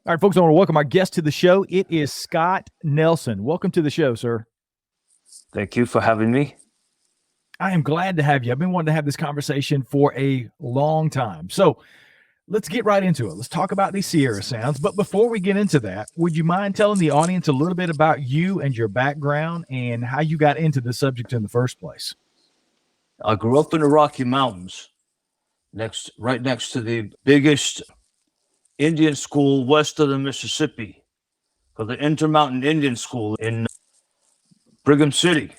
All right, folks, I want to welcome our guest to the show. It is Scott Nelson. Welcome to the show, sir. Thank you for having me. I am glad to have you. I've been wanting to have this conversation for a long time. So let's get right into it. Let's talk about these Sierra sounds. But before we get into that, would you mind telling the audience a little bit about you and your background and how you got into the subject in the first place? I grew up in the Rocky Mountains, right next to the biggest Indian school west of the Mississippi, called the Intermountain Indian School in Brigham City,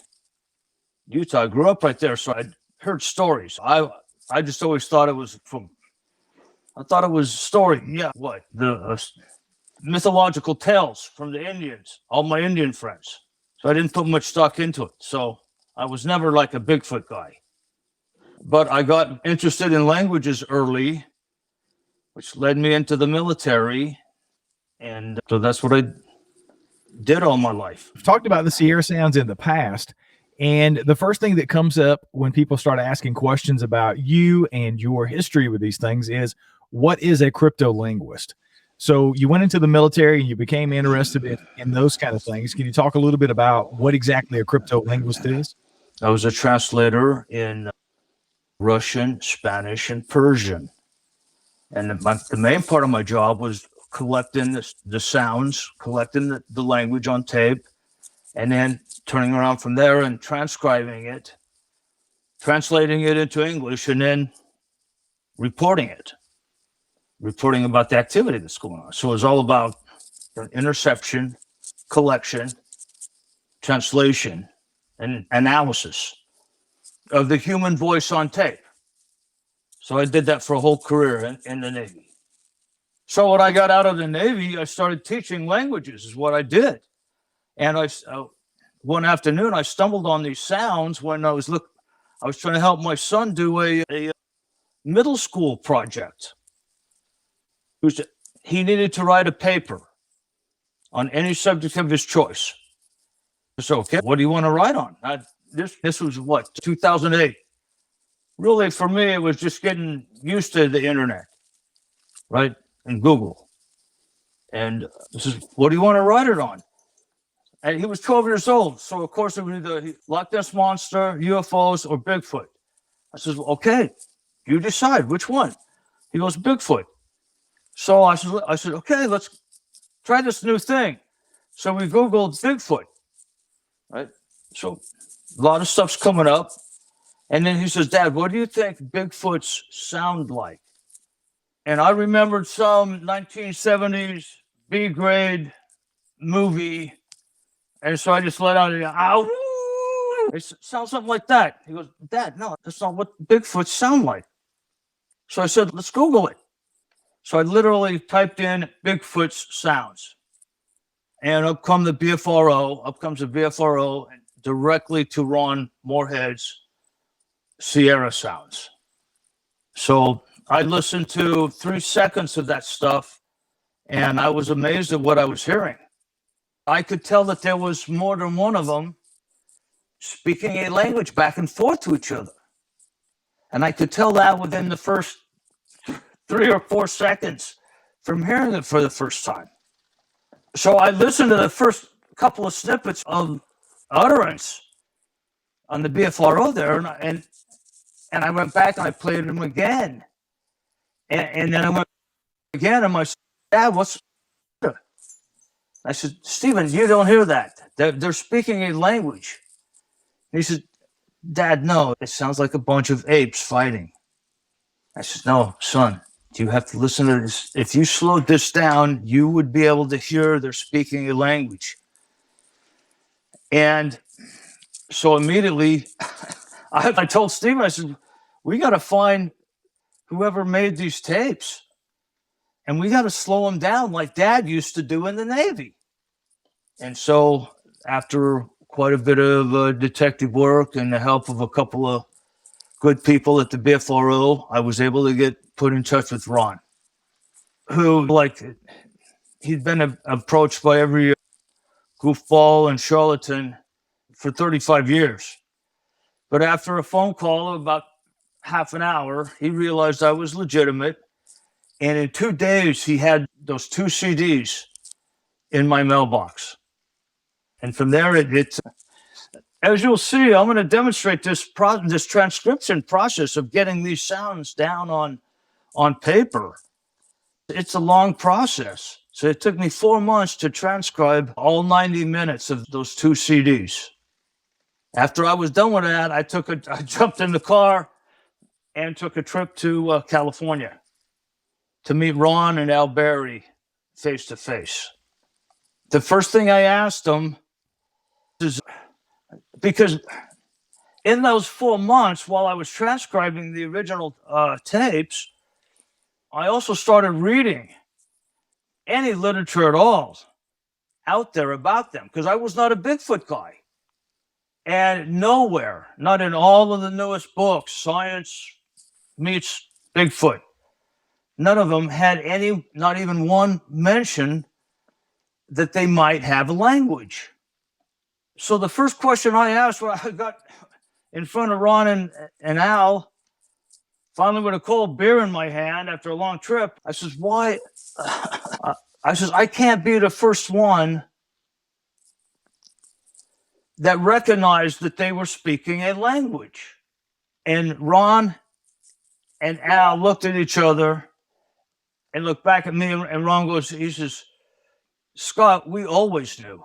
Utah. I grew up right there, so I heard stories. I just always thought it was story. Yeah, what? The mythological tales from the Indians, all my Indian friends. So I didn't put much stock into it. So I was never like a Bigfoot guy. But I got interested in languages early, which led me into the military. And so that's what I did all my life. We've talked about the Sierra sounds in the past. And the first thing that comes up when people start asking questions about you and your history with these things is, what is a crypto-linguist? So you went into the military and you became interested in those kind of things. Can you talk a little bit about what exactly a crypto-linguist is? I was a translator in Russian, Spanish, and Persian. And the main part of my job was collecting the sounds, collecting the language on tape, and then turning around from there and transcribing it, translating it into English, and then reporting about the activity that's going on. So it was all about interception, collection, translation, and analysis of the human voice on tape. So I did that for a whole career in the Navy. So when I got out of the Navy, I started teaching languages is what I did. And one afternoon, I stumbled on these sounds when I was trying to help my son do a middle school project. He needed to write a paper on any subject of his choice. So, okay, what do you want to write on? This was what, 2008. Really, for me, it was just getting used to the internet, right? And Google. And this is, what do you want to write it on? And he was 12 years old. So, of course, it was either Loch Ness Monster, UFOs, or Bigfoot. I said, okay, you decide which one. He goes, Bigfoot. So I said, okay, let's try this new thing. So we Googled Bigfoot, right? So a lot of stuff's coming up. And then he says, Dad, what do you think Bigfoots sound like? And I remembered some 1970s B-grade movie. And so I just let out ow. It sounds something like that. He goes, Dad, no, that's not what Bigfoots sound like. So I said, let's Google it. So I literally typed in Bigfoot's sounds. And up comes the BFRO, directly to Ron Morehead's Sierra sounds. So I listened to 3 seconds of that stuff, and I was amazed at what I was hearing. I could tell that there was more than one of them speaking a language back and forth to each other. And I could tell that within the first 3 or 4 seconds from hearing it for the first time. So I listened to the first couple of snippets of utterance on the BFRO there, and I went back and I played them again. And then I went again, and my Dad, what's that? I said, Stephen, you don't hear that. They're speaking a language. And he said, Dad, no, it sounds like a bunch of apes fighting. I said, no, son, you have to listen to this. If you slowed this down, you would be able to hear they're speaking a language. And so immediately I told Stephen, I said, we got to find whoever made these tapes, and we got to slow them down like Dad used to do in the Navy. And so after quite a bit of detective work and the help of a couple of good people at the BFRO, I was able to get put in touch with Ron, who, he'd been approached by every goofball and charlatan for 35 years. But after a phone call of about half an hour, he realized I was legitimate, And in 2 days, he had those 2 CDs in my mailbox. And from there, it's as you'll see, I'm going to demonstrate this transcription process of getting these sounds down on paper. It's a long process. So it took me 4 months to transcribe all 90 minutes of those 2 CDs. After I was done with that, I jumped in the car and took a trip to California to meet Ron and Alberry face to face. The first thing I asked them is, because in those 4 months while I was transcribing the original tapes, I also started reading any literature at all out there about them, because I was not a Bigfoot guy. And nowhere, not in all of the newest books, Science Meets Bigfoot, none of them had not even one mention that they might have a language. So the first question I asked when I got in front of Ron and Al, finally with a cold beer in my hand after a long trip, I says, why? I says, I can't be the first one that recognized that they were speaking a language. And Ron and Al looked at each other and looked back at me, and Ron goes, he says, Scott, we always knew.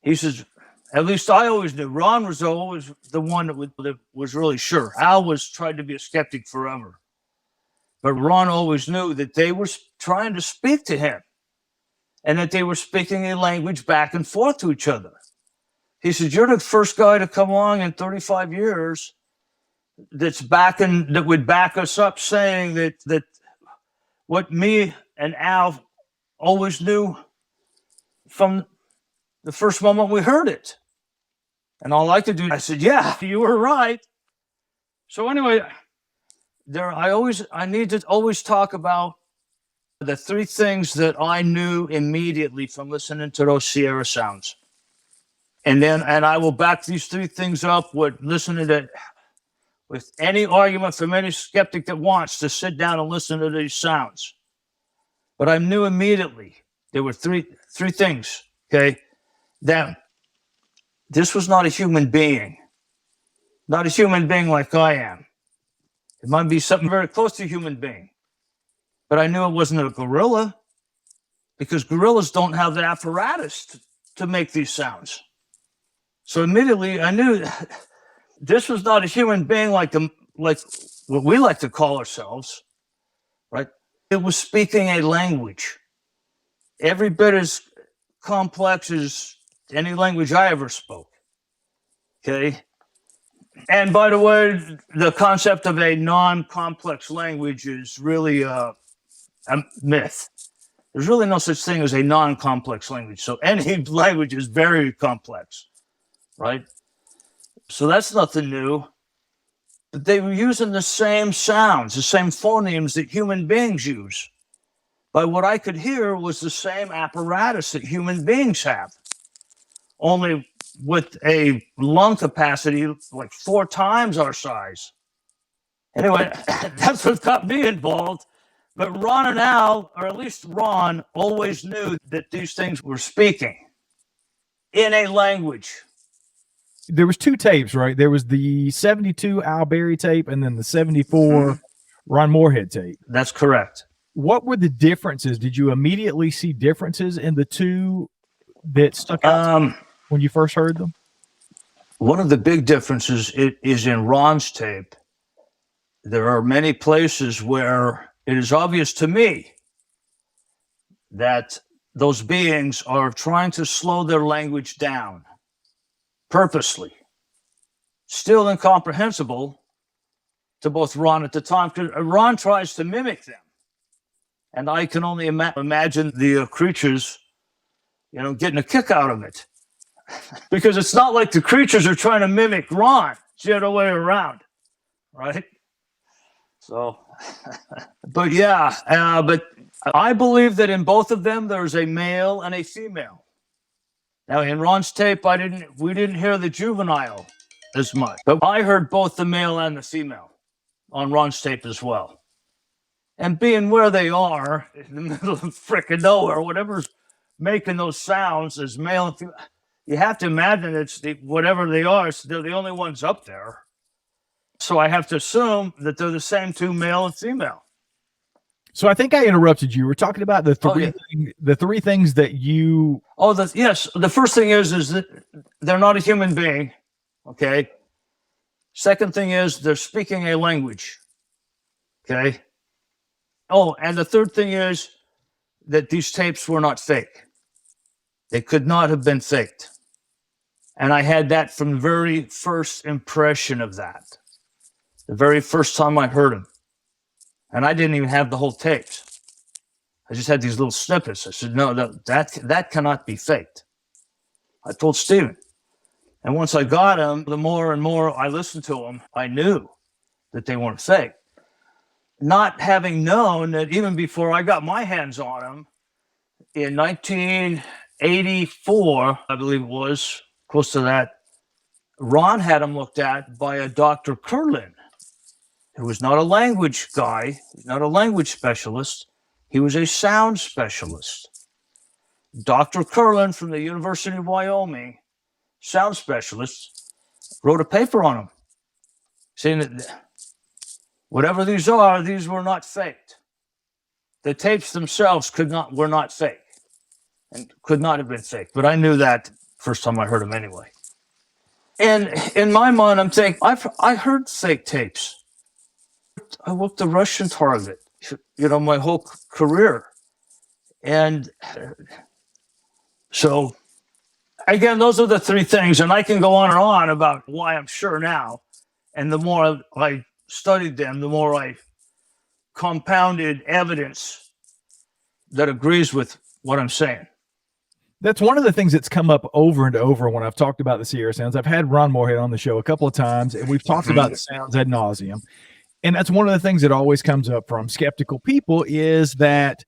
He says, at least I always knew. Ron was always the one that was really sure. Al was trying to be a skeptic forever. But Ron always knew that they were trying to speak to him and that they were speaking a language back and forth to each other. He said, you're the first guy to come along in 35 years that would back us up, saying that what me and Al always knew from the first moment we heard it. And all I could do, I said, yeah, you were right. So anyway, I need to always talk about the 3 things that I knew immediately from listening to those Sierra sounds. And I will back these 3 things up with listening to, with any argument from any skeptic that wants to sit down and listen to these sounds. But I knew immediately there were three things, okay, that this was not a human being. Not a human being like I am. It might be something very close to a human being. But I knew it wasn't a gorilla, because gorillas don't have the apparatus to make these sounds. So immediately I knew this was not a human being like what we like to call ourselves, right? It was speaking a language every bit as complex as any language I ever spoke. Okay. And by the way, the concept of a non-complex language is really a myth. There's really no such thing as a non-complex language. So any language is very complex, right? So that's nothing new. But they were using the same sounds, the same phonemes that human beings use. But what I could hear was the same apparatus that human beings have, only with a lung capacity like 4 times our size. Anyway, that's what got me involved. But Ron and Al, or at least Ron, always knew that these things were speaking in a language. There was 2 tapes, right? There was the 72 Alberry tape and then the 74 Ron Morehead tape. That's correct. What were the differences? Did you immediately see differences in the 2 that stuck out when you first heard them? One of the big differences is in Ron's tape. There are many places where it is obvious to me that those beings are trying to slow their language down purposely. Still incomprehensible to both Ron at the time, because Ron tries to mimic them. And I can only imagine the creatures, getting a kick out of it. Because it's not like the creatures are trying to mimic Ron. It's the other way around, right? So, but yeah, but I believe that in both of them, there's a male and a female. Now, in Ron's tape, we didn't hear the juvenile as much, but I heard both the male and the female on Ron's tape as well. And being where they are in the middle of frickin' nowhere, whatever's making those sounds is male and female. You have to imagine whatever they are, they're the only ones up there. So I have to assume that they're the same two, male and female. So I think I interrupted you. We're talking about the three things that you. Yes. The first thing is that they're not a human being. Okay. Second thing is they're speaking a language. Okay. Oh, and the third thing is that these tapes were not fake. They could not have been faked. And I had that from the very first impression of that. The very first time I heard them. And I didn't even have the whole tapes. I just had these little snippets. I said, no, that cannot be faked. I told Stephen. And once I got them, the more and more I listened to them, I knew that they weren't fake. Not having known that even before I got my hands on them, in 1984, I believe it was, close to that, Ron had them looked at by a Dr. Curlin, who was not a language guy, not a language specialist. He was a sound specialist. Dr. Curlin from the University of Wyoming, sound specialist, wrote a paper on them, saying that whatever these are, these were not faked. The tapes themselves were not fake and could not have been fake. But I knew that first time I heard them anyway. And in my mind, I'm thinking, I heard fake tapes. I worked the Russian target, my whole career. And so, again, those are the three things. And I can go on and on about why I'm sure now. And the more I studied them, the more I compounded evidence that agrees with what I'm saying. That's one of the things that's come up over and over when I've talked about the Sierra sounds. I've had Ron Morehead on the show a couple of times, and we've talked about the sounds ad nauseum. And that's one of the things that always comes up from skeptical people is that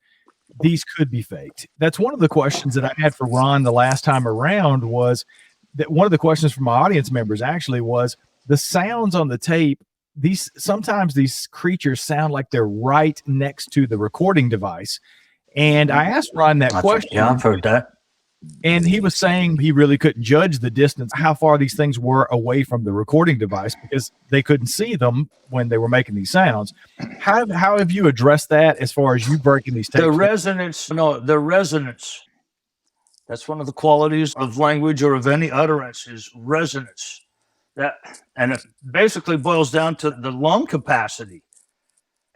these could be faked. That's one of the questions that I had for Ron the last time around was that one of the questions from my audience members actually was the sounds on the tape. Sometimes these creatures sound like they're right next to the recording device. And I asked Ron that question. Yeah, I've heard that. And he was saying he really couldn't judge the distance, how far these things were away from the recording device because they couldn't see them when they were making these sounds. How have you addressed that as far as you breaking these tapes? The resonance. That's one of the qualities of language or of any utterance is resonance. And it basically boils down to the lung capacity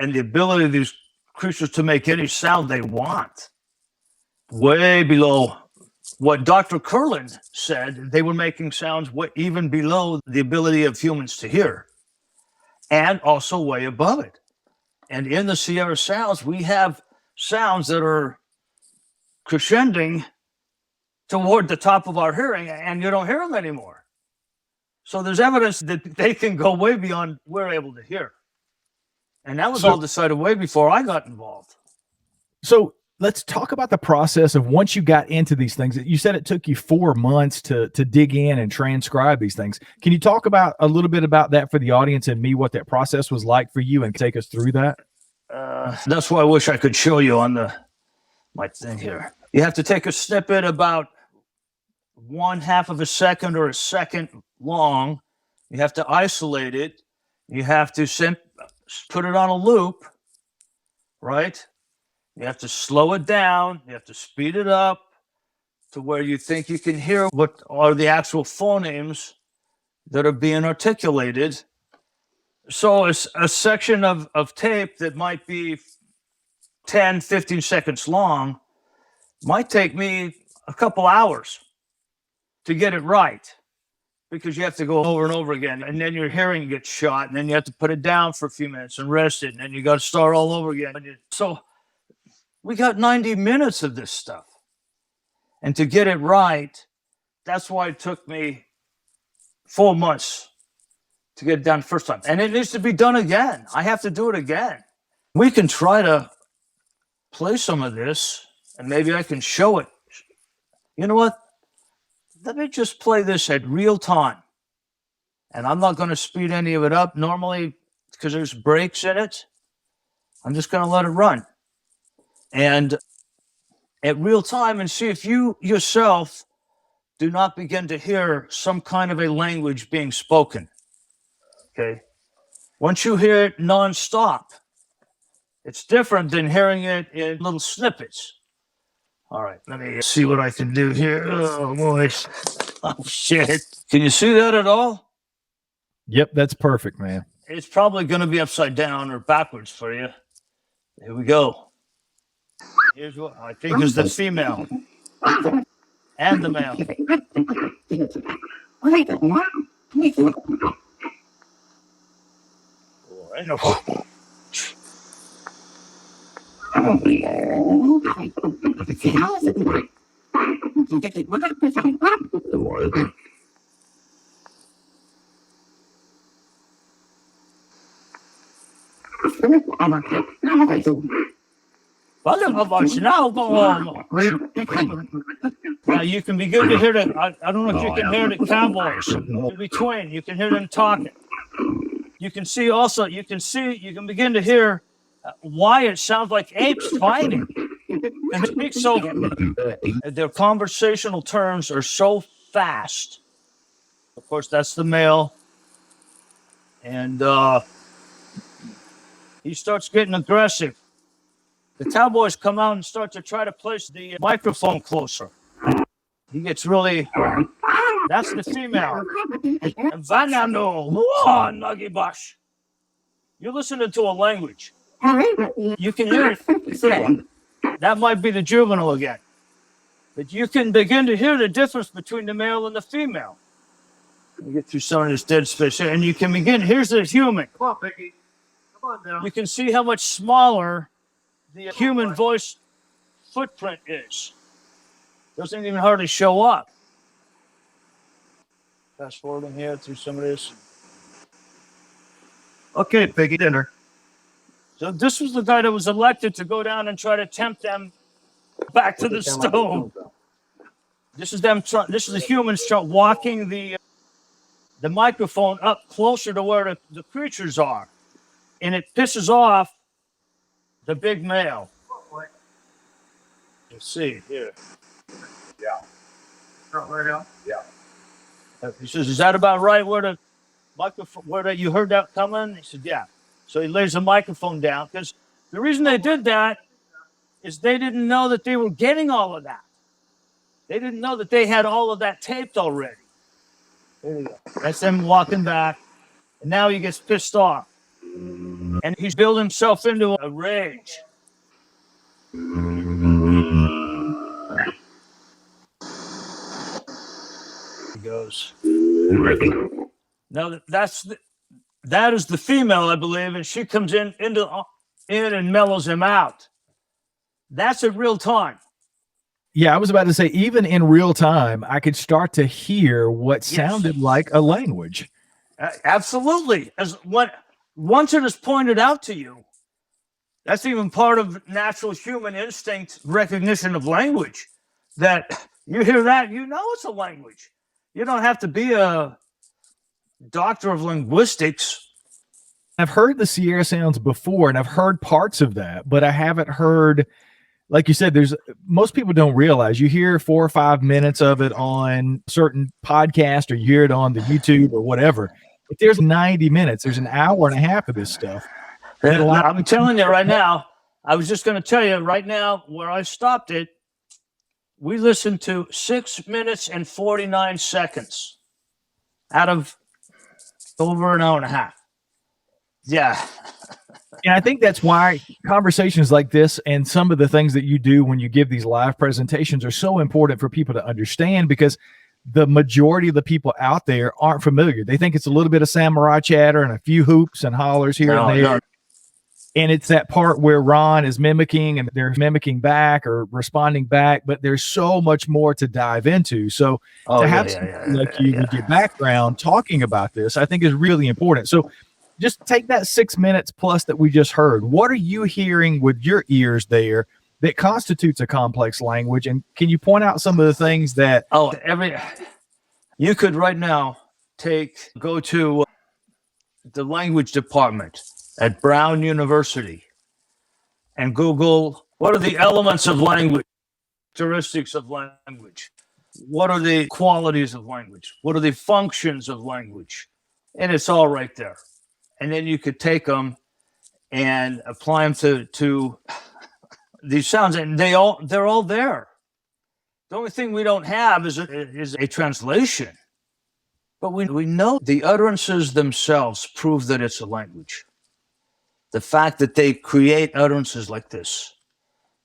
and the ability of these creatures to make any sound they want. Way below what Dr. Curlin said, they were making sounds even below the ability of humans to hear, and also way above it. And in the Sierra sounds, we have sounds that are crescending toward the top of our hearing, and you don't hear them anymore. So there's evidence that they can go way beyond we're able to hear. And that was all decided way before I got involved. So let's talk about the process of once you got into these things. You said it took you 4 months to dig in and transcribe these things. Can you talk about a little bit about that for the audience and me, what that process was like for you and take us through that? That's why I wish I could show you on my thing here. You have to take a snippet about 1/2 of a second or a second long. You have to isolate it. You have to put it on a loop, right? You have to slow it down. You have to speed it up to where you think you can hear what are the actual phonemes that are being articulated. So a section of tape that might be 10, 15 seconds long might take me a couple hours to get it right, because you have to go over and over again, and then your hearing gets shot, and then you have to put it down for a few minutes and rest it, and then you got to start all over again. So we got 90 minutes of this stuff. And to get it right, that's why it took me 4 months to get it done the first time. And it needs to be done again. I have to do it again. We can try to play some of this, and maybe I can show it. You know what? Let me just play this at real time. And I'm not going to speed any of it up normally because there's breaks in it. I'm just going to let it run. And at real time, and see if you yourself do not begin to hear some kind of a language being spoken. Okay. Once you hear it nonstop, it's different than hearing it in little snippets. All right, let me see what I can do here. Oh, boy. Oh, shit. Can you see that at all? Yep, that's perfect, man. It's probably going to be upside down or backwards for you. Here we go. Here's what I think is the female and the male. Now you can begin to hear the, I don't know if you can hear the cowboys in between. You can hear them talking. You can see also, you can begin to hear why it sounds like apes fighting. And speak so, their conversational terms are so fast. Of course, that's the male. And he starts getting aggressive. The cowboys come out and start to try to place the microphone closer. He gets really, that's the female. Vanano, Nuggy Bush. You're listening to a language. You can hear it. That might be the juvenile again. But you can begin to hear the difference between the male and the female. Let me get through some of this dead space here. And you can begin, here's the human. Come on, Piggy. Come on now. You can see how much smaller the human voice footprint is. Doesn't even hardly show up. Fast forwarding here through some of this. Okay, Piggy, dinner. So this was the guy that was elected to go down and try to tempt them back to the stone. This is them. This is the humans walking the microphone up closer to where the creatures are, and it pisses off the big male. You see here. Yeah. Right now? Yeah. He says, "Is that about right? Where the microphone? Where you heard that coming?" He said, "Yeah." So he lays the microphone down because the reason they did that is they didn't know that they were getting all of that. They didn't know that they had all of that taped already. There you go. That's them walking back, and now he gets pissed off, and he's built himself into a rage. He goes. Now that is the female, I believe, and she comes in and mellows him out. That's in real time. Yeah, I was about to say, even in real time, I could start to hear what sounded like a language. Absolutely. Once it is pointed out to you, that's even part of natural human instinct recognition of language. That you hear that, you know it's a language. You don't have to be a doctor of linguistics. I've heard the Sierra sounds before, and I've heard parts of that, but I haven't heard, like you said, most people don't realize you hear 4 or 5 minutes of it on certain podcast, or you hear it on the YouTube or whatever. If there's 90 minutes, there's an hour and a half of this stuff. I'm telling you right now, I was just going to tell you right now where I stopped it. We listened to 6 minutes and 49 seconds out of over an hour and a half. Yeah. And I think that's why conversations like this and some of the things that you do when you give these live presentations are so important for people to understand, because the majority of the people out there aren't familiar. They think it's a little bit of samurai chatter and a few hoops and hollers here and there. No. And it's that part where Ron is mimicking and they're mimicking back or responding back, but there's so much more to dive into. So to have someone like you with your background talking about this, I think is really important. So just take that 6 minutes plus that we just heard. What are you hearing with your ears there that constitutes a complex language? And can you point out some of the things that... You could right now go to the language department at Brown University and Google, what are the elements of language, characteristics of language? What are the qualities of language? What are the functions of language? And it's all right there. And then you could take them and apply them to these sounds, and they're all there. The only thing we don't have is a translation. But we know the utterances themselves prove that it's a language. The fact that they create utterances like this,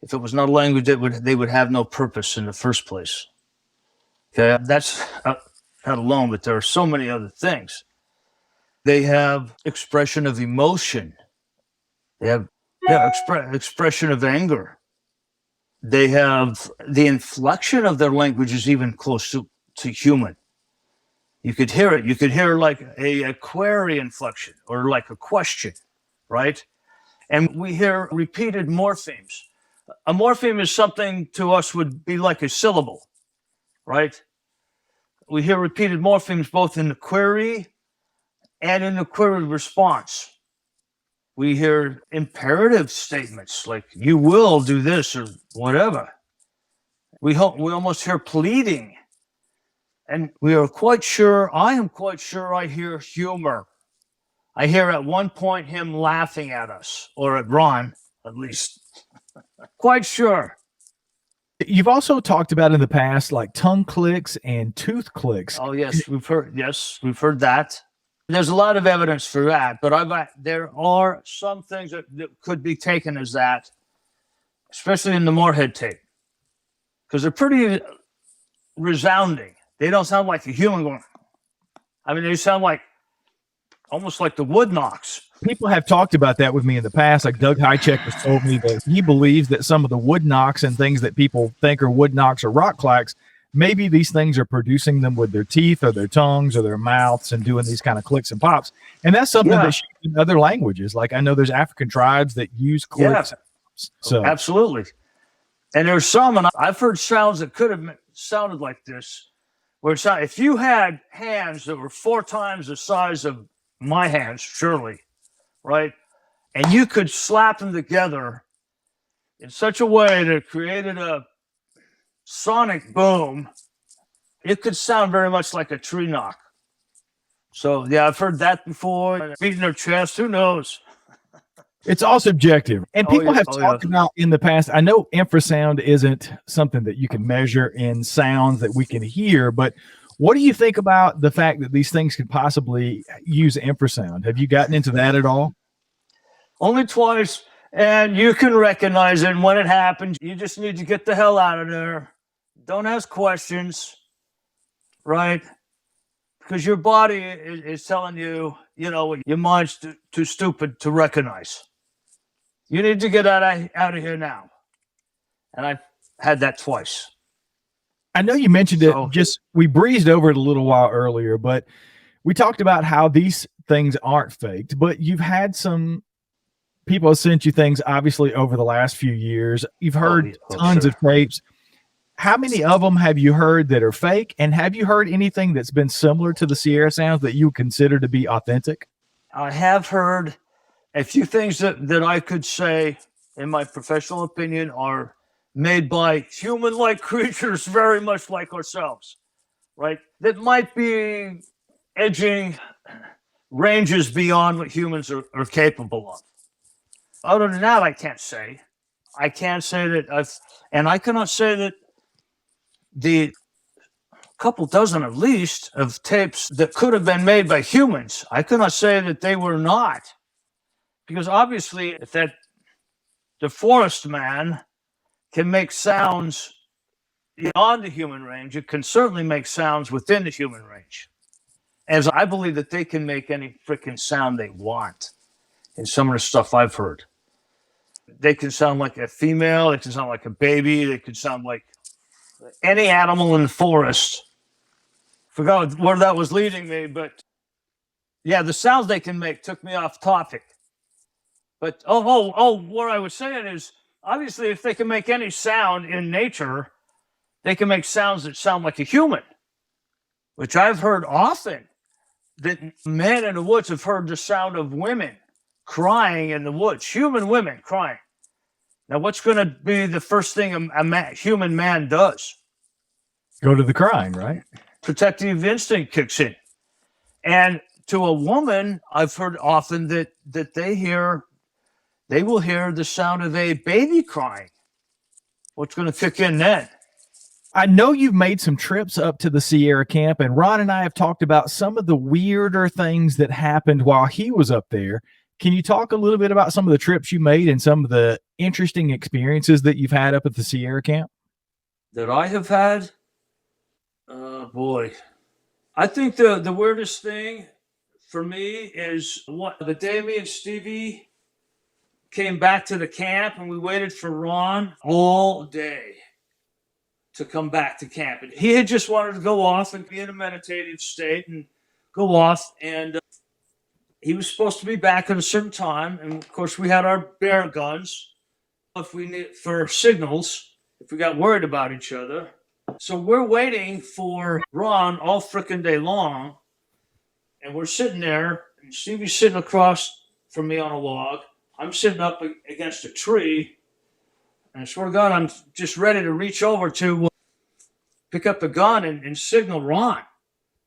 if it was not a language, they would have no purpose in the first place. Okay, that's not alone, but there are so many other things. They have expression of emotion. They have expression of anger. They have the inflection of their language is even close to human. You could hear it. You could hear like a query inflection or like a question, right? And we hear repeated morphemes. A morpheme is something to us would be like a syllable, right? We hear repeated morphemes both in the query and in the query response. We hear imperative statements like "you will do this" or whatever. We almost hear pleading, and we are quite sure. I am quite sure I hear humor. I hear at one point him laughing at us, or at Ron, at least. Quite sure. You've also talked about in the past like tongue clicks and tooth clicks. Oh yes, we've heard that. There's a lot of evidence for that, but there are some things that could be taken as that, especially in the Morehead tape, because they're pretty resounding. They don't sound like a human going. I mean, they sound like almost like the wood knocks. People have talked about that with me in the past. Like Doug Highcheck has told me that he believes that some of the wood knocks and things that people think are wood knocks or rock clacks, maybe these things are producing them with their teeth or their tongues or their mouths and doing these kind of clicks and pops. And that's something that's in other languages. Like I know there's African tribes that use clicks. Yeah. So absolutely. And there's some, and I've heard sounds that could have sounded like this, where it's not, if you had hands that were 4 times the size of my hands, surely, right? And you could slap them together in such a way that it created a sonic boom, it could sound very much like a tree knock. So yeah, I've heard that before. Beating their chest, who knows? It's all subjective. And people have talked about in the past, I know infrasound isn't something that you can measure in sounds that we can hear, but what do you think about the fact that these things could possibly use infrasound? Have you gotten into that at all? Only twice, and you can recognize it. And when it happens, you just need to get the hell out of there. Don't ask questions, right? Because your body is telling you, your mind's too stupid to recognize. You need to get out of here now. And I've had that twice. I know you mentioned it, we breezed over it a little while earlier, but we talked about how these things aren't faked, but you've had some people have sent you things, obviously, over the last few years. You've heard tons of tapes. How many of them have you heard that are fake? And have you heard anything that's been similar to the Sierra sounds that you consider to be authentic? I have heard a few things that I could say, in my professional opinion, are made by human-like creatures very much like ourselves, right? That might be edging ranges beyond what humans are capable of. Other than that, I can't say. I can't say that and I cannot say that the couple dozen at least of tapes that could have been made by humans, I cannot say that they were not. Because obviously, if the forest man can make sounds beyond the human range, it can certainly make sounds within the human range. As I believe that they can make any freaking sound they want in some of the stuff I've heard. They can sound like a female, they can sound like a baby, they could sound like any animal in the forest. Forgot where that was leading me, but yeah, the sounds they can make took me off topic. But what I was saying is, obviously, if they can make any sound in nature, they can make sounds that sound like a human, which I've heard often, that men in the woods have heard the sound of women crying in the woods, human women crying. Now, what's going to be the first thing human man does? Go to the crying, right? Protective instinct kicks in. And to a woman, I've heard often that they will hear the sound of a baby crying. What's going to kick in then? I know you've made some trips up to the Sierra camp, and Ron and I have talked about some of the weirder things that happened while he was up there. Can you talk a little bit about some of the trips you made and some of the interesting experiences that you've had up at the Sierra camp? That I have had? Oh, boy. I think the weirdest thing for me is the day me and Stevie came back to the camp, and we waited for Ron all day to come back to camp. And he had just wanted to go off and be in a meditative state and go off. And he was supposed to be back at a certain time. And of course, we had our bear guns for signals if we got worried about each other. So we're waiting for Ron all frickin' day long. And we're sitting there, and Stevie's sitting across from me on a log. I'm sitting up against a tree. And I swear to God, I'm just ready to reach over to pick up the gun and signal Ron.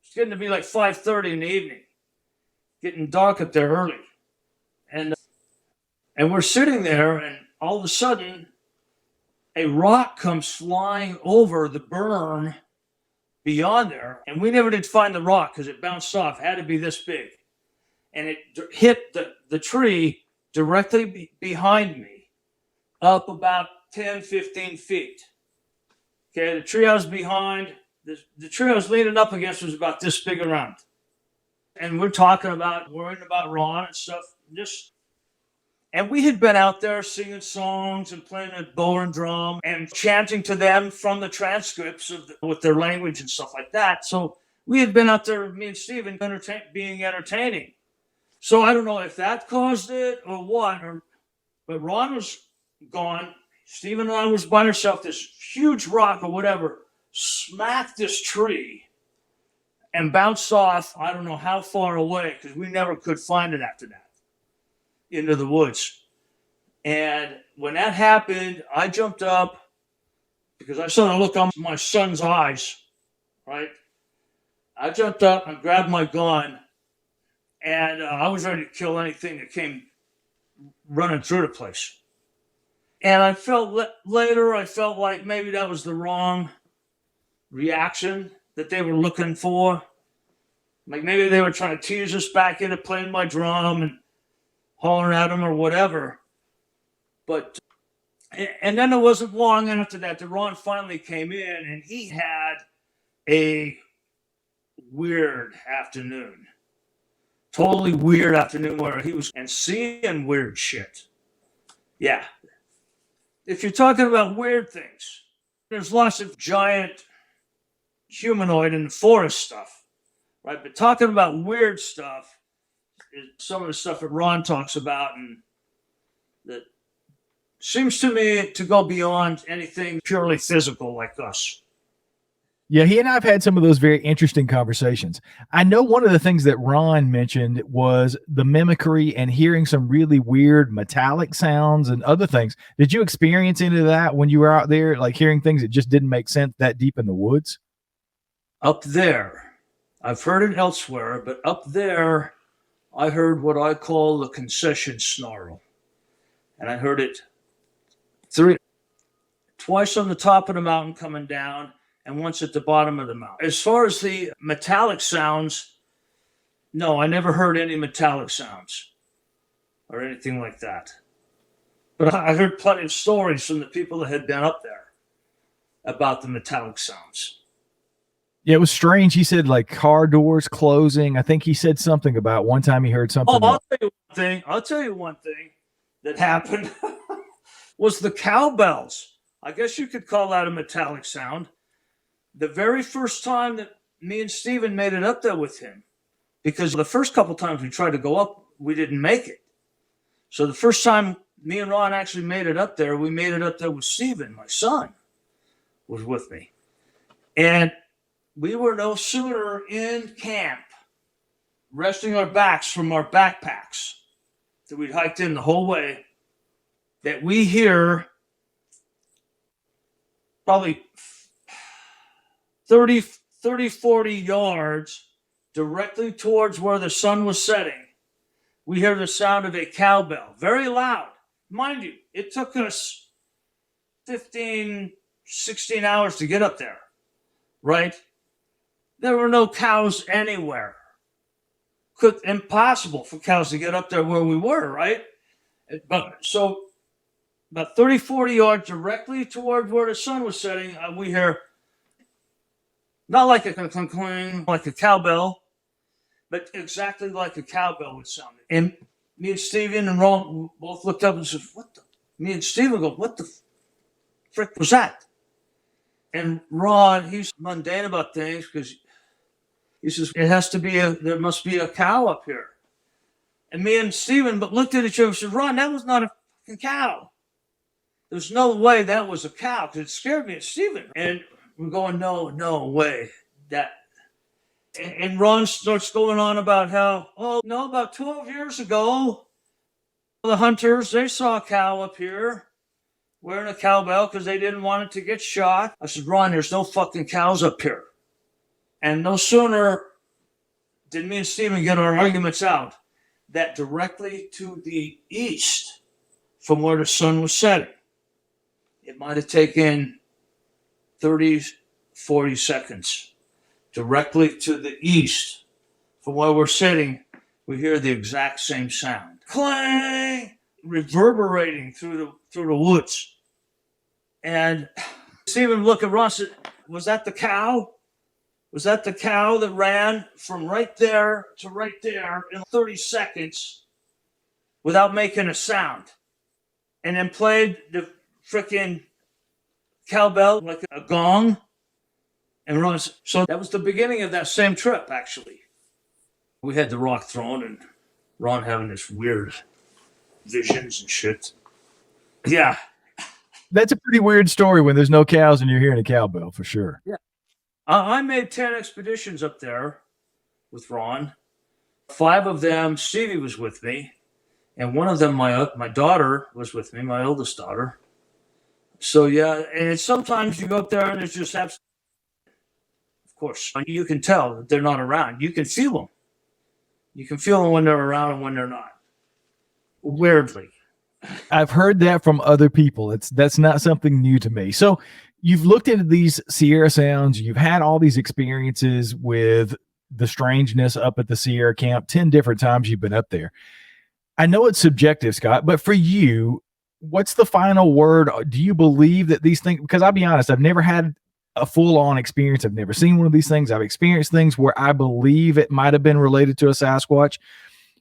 It's getting to be like 5:30 in the evening. Getting dark up there early. And we're sitting there, and all of a sudden, a rock comes flying over the berm beyond there. And we never did find the rock because it bounced off. It had to be this big. And it hit the tree directly behind me, up about 10, 15 feet. Okay, the tree I was behind, the tree I was leaning up against was about this big around. And we're worrying about Ron and stuff. And we had been out there singing songs and playing a bow and drum and chanting to them from the transcripts with their language and stuff like that. So we had been out there, me and Steven, being entertaining. So I don't know if that caused it or what, but Ron was gone. Steven and I was by ourselves. This huge rock or whatever smacked this tree and bounced off, I don't know how far away, because we never could find it after that, into the woods. And when that happened, I jumped up because I saw the look on my son's eyes, right? I jumped up and grabbed my gun, and I was ready to kill anything that came running through the place. And I felt later, I felt like maybe that was the wrong reaction that they were looking for. Like maybe they were trying to tease us back into playing my drum and hollering at them or whatever. But, and then it wasn't long after that Ron finally came in, and he had a weird afternoon. Totally weird afternoon where he was seeing weird shit. Yeah. If you're talking about weird things, there's lots of giant humanoid in the forest stuff, right? But talking about weird stuff is some of the stuff that Ron talks about, and that seems to me to go beyond anything purely physical like us. Yeah, he and I have had some of those very interesting conversations. I know one of the things that Ron mentioned was the mimicry and hearing some really weird metallic sounds and other things. Did you experience any of that when you were out there, like hearing things that just didn't make sense that deep in the woods? Up there, I've heard it elsewhere, but up there, I heard what I call the concession snarl. And I heard it twice on the top of the mountain coming down, and once at the bottom of the mountain. As far as the metallic sounds, no, I never heard any metallic sounds or anything like that. But I heard plenty of stories from the people that had been up there about the metallic sounds. Yeah, it was strange. He said like car doors closing. I think he said something about one time he heard something. Oh, I'll tell you one thing that happened was the cowbells. I guess you could call that a metallic sound. The very first time that me and Steven made it up there with him, because the first couple times we tried to go up, we didn't make it. So the first time me and Ron actually made it up there, we made it up there with Steven, my son, was with me. And we were no sooner in camp, resting our backs from our backpacks that we'd hiked in the whole way, that we hear probably 40 yards directly towards where the sun was setting, we hear the sound of a cowbell, very loud. Mind you, it took us 15, 16 hours to get up there, right? There were no cows anywhere. Impossible for cows to get up there where we were, right? But so about 30, 40 yards directly toward where the sun was setting, we hear not like a clang, clang, like a cowbell, but exactly like a cowbell would sound. And me and Steven and Ron both looked up and said, "What the?" Me and Steven go, "What the frick was that?" And Ron, he's mundane about things because he says, there must be a cow up here. And me and Steven looked at each other and said, "Ron, that was not a fucking cow. There's no way that was a cow," because it scared me and Steven. And we're going, no way. And Ron starts going on about how, about 12 years ago, the hunters, they saw a cow up here wearing a cowbell because they didn't want it to get shot. I said, "Ron, there's no fucking cows up here." And no sooner did me and Steven get our arguments out that directly to the east from where the sun was setting, it might have taken 30, 40 seconds. Directly to the east from where we're sitting, we hear the exact same sound. Clang! Reverberating through the woods. And Steven looked at Ron and said, "Was that the cow? Was that the cow that ran from right there to right there in 30 seconds without making a sound? And then played the frickin' cowbell like a gong?" And Ron said, so that was the beginning of that same trip, actually. We had the rock thrown and Ron having this weird visions and shit. Yeah. That's a pretty weird story when there's no cows and you're hearing a cowbell, for sure. Yeah. I made 10 expeditions up there with Ron. 5 of them, Stevie was with me. And one of them, my daughter was with me, my oldest daughter. So, yeah, and sometimes you go up there and it's just absolutely, of course, you can tell that they're not around. You can feel them. You can feel them when they're around and when they're not. Weirdly. I've heard that from other people. That's not something new to me. So you've looked into these Sierra sounds. You've had all these experiences with the strangeness up at the Sierra camp. 10 different times you've been up there. I know it's subjective, Scott, but for you, what's the final word? Do you believe that these things, because I'll be honest, I've never had a full-on experience. I've never seen one of these things. I've experienced things where I believe it might have been related to a Sasquatch.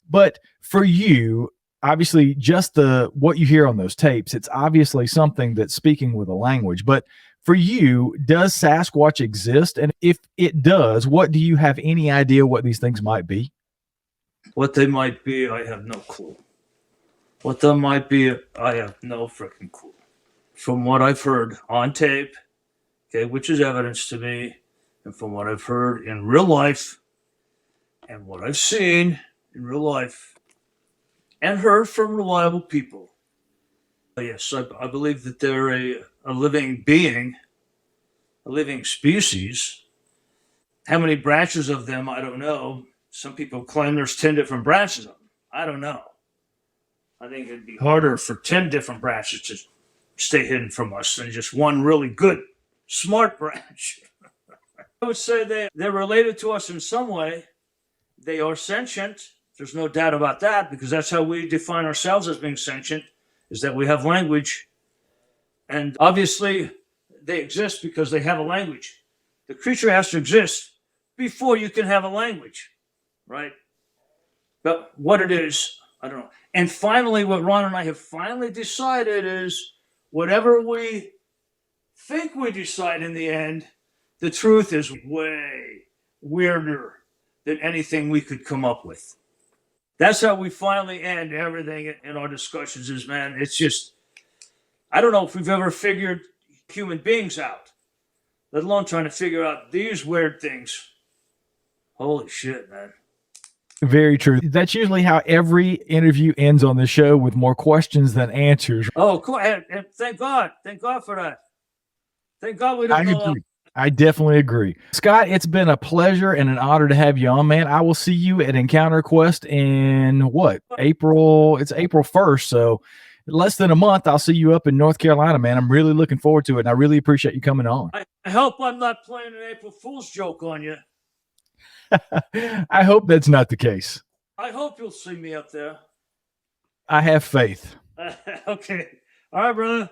But for you, obviously, just what you hear on those tapes, it's obviously something that's speaking with a language. But for you, does Sasquatch exist? And if it does, what do you have any idea what these things might be? What they might be, I have no clue. What they might be, I have no freaking clue. From what I've heard on tape, okay, which is evidence to me, and from what I've heard in real life, and what I've seen in real life, and heard from reliable people, yes, I believe that they're a living being, a living species. How many branches of them, I don't know. Some people claim there's 10 different branches of them. I don't know. I think it'd be harder for 10 different branches to stay hidden from us than just one really good, smart branch. I would say they're related to us in some way. They are sentient. There's no doubt about that, because that's how we define ourselves as being sentient, is that we have language. And obviously, they exist because they have a language. The creature has to exist before you can have a language, right? But what it is, I don't know. And finally, what Ron and I have finally decided is whatever we think we decide in the end, the truth is way weirder than anything we could come up with. That's how we finally end everything in our discussions is, man, it's just, I don't know if we've ever figured human beings out, let alone trying to figure out these weird things. Holy shit, man. Very true. That's usually how every interview ends on the show, with more questions than answers. Oh, cool. And thank God. Thank God for that. Thank God we I don't know. agree. I definitely agree. Scott, it's been a pleasure and an honor to have you on, man. I will see you at Encounter Quest in what? April. It's April 1st. So less than a month, I'll see you up in North Carolina, man. I'm really looking forward to it. And I really appreciate you coming on. I hope I'm not playing an April Fool's joke on you. I hope that's not the case. I hope you'll see me up there. I have faith. Okay. All right, brother.